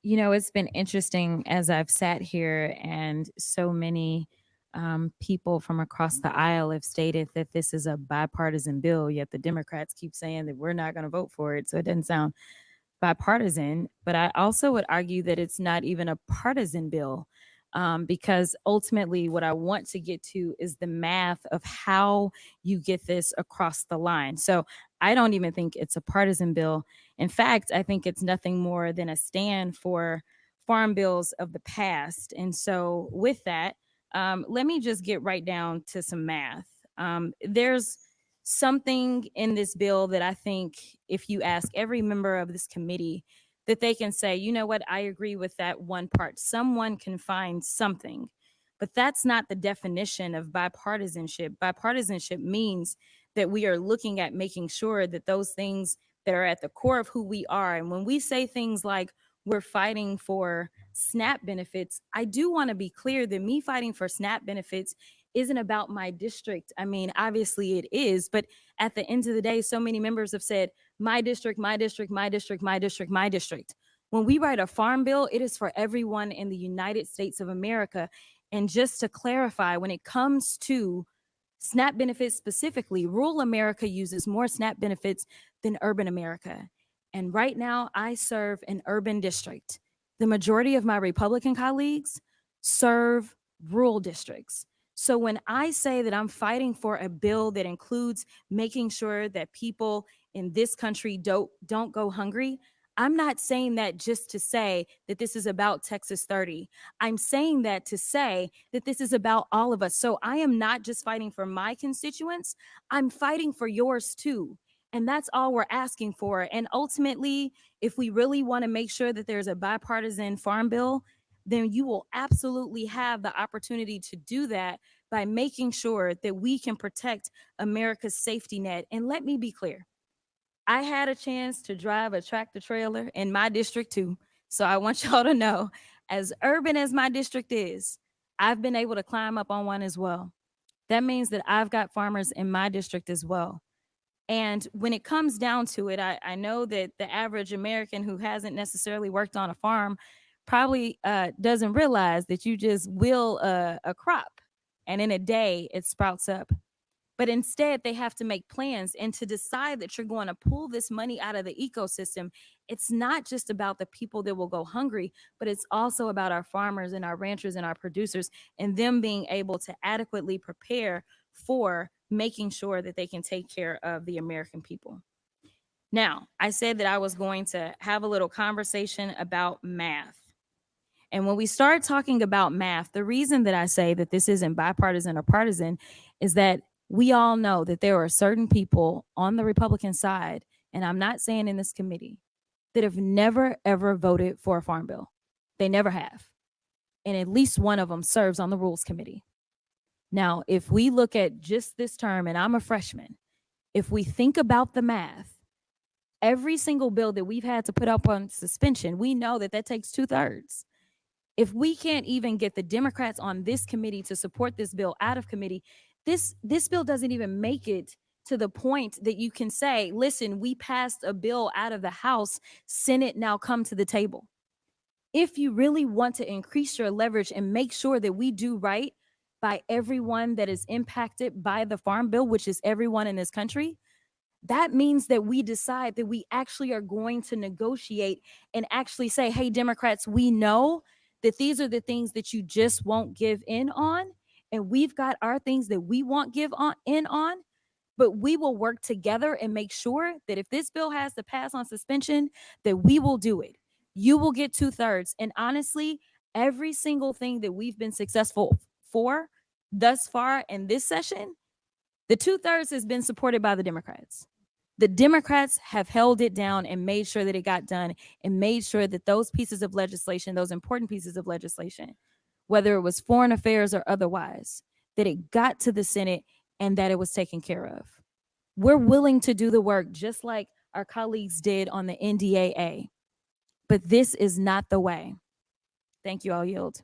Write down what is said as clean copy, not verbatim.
It's been interesting as I've sat here, and so many people from across the aisle have stated that this is a bipartisan bill, yet the Democrats keep saying that we're not going to vote for it. So it doesn't sound bipartisan. But I also would argue that it's not even a partisan bill, because ultimately, what I want to get to is the math of how you get this across the line. So I don't even think it's a partisan bill. In fact, I think it's nothing more than a stand for farm bills of the past. And so, with that, let me just get right down to some math. There's something in this bill that I think if you ask every member of this committee, that they can say, you know what, I agree with that one part. Someone can find something. But that's not the definition of bipartisanship. Bipartisanship means that we are looking at making sure that those things that are at the core of who we are. And when we say things like we're fighting for SNAP benefits, I do want to be clear that me fighting for SNAP benefits isn't about my district. I mean, obviously it is, but at the end of the day, so many members have said, my district, my district, my district, my district, my district. When we write a farm bill, it is for everyone in the United States of America. And just to clarify, when it comes to SNAP benefits specifically, rural America uses more SNAP benefits than urban America. And right now, I serve an urban district. The majority of my Republican colleagues serve rural districts. So when I say that I'm fighting for a bill that includes making sure that people in this country don't go hungry, I'm not saying that just to say that this is about Texas 30. I'm saying that to say that this is about all of us. So I am not just fighting for my constituents, I'm fighting for yours too. And that's all we're asking for. And ultimately, if we really want to make sure that there's a bipartisan farm bill, then you will absolutely have the opportunity to do that by making sure that we can protect America's safety net. And let me be clear, I had a chance to drive a tractor trailer in my district too. So I want y'all to know, as urban as my district is, I've been able to climb up on one as well. That means that I've got farmers in my district as well. And when it comes down to it, I know that the average American who hasn't necessarily worked on a farm probably doesn't realize that you just will a crop and in a day it sprouts up. But instead, they have to make plans. And to decide that you're going to pull this money out of the ecosystem, it's not just about the people that will go hungry, but it's also about our farmers and our ranchers and our producers and them being able to adequately prepare for making sure that they can take care of the American people. Now, I said that I was going to have a little conversation about math. And when we start talking about math, the reason that I say that this isn't bipartisan or partisan is that we all know that there are certain people on the Republican side, and I'm not saying in this committee, that have never ever voted for a farm bill. They never have. And at least one of them serves on the Rules Committee. Now, if we look at just this term, and I'm a freshman, if we think about the math, every single bill that we've had to put up on suspension, we know that that takes 2/3. If we can't even get the Democrats on this committee to support this bill out of committee, this bill doesn't even make it to the point that you can say, listen, we passed a bill out of the House, Senate, now come to the table. If you really want to increase your leverage and make sure that we do right by everyone that is impacted by the farm bill, which is everyone in this country, that means that we decide that we actually are going to negotiate and actually say, hey, Democrats, we know that these are the things that you just won't give in on. And we've got our things that we won't give in on. But we will work together and make sure that if this bill has to pass on suspension, that we will do it. You will get 2/3. And honestly, every single thing that we've been successful for thus far in this session, the 2/3 has been supported by the Democrats. The Democrats have held it down and made sure that it got done and made sure that those pieces of legislation, those important pieces of legislation, whether it was foreign affairs or otherwise, that it got to the Senate and that it was taken care of. We're willing to do the work just like our colleagues did on the NDAA, but this is not the way. Thank you. I'll yield.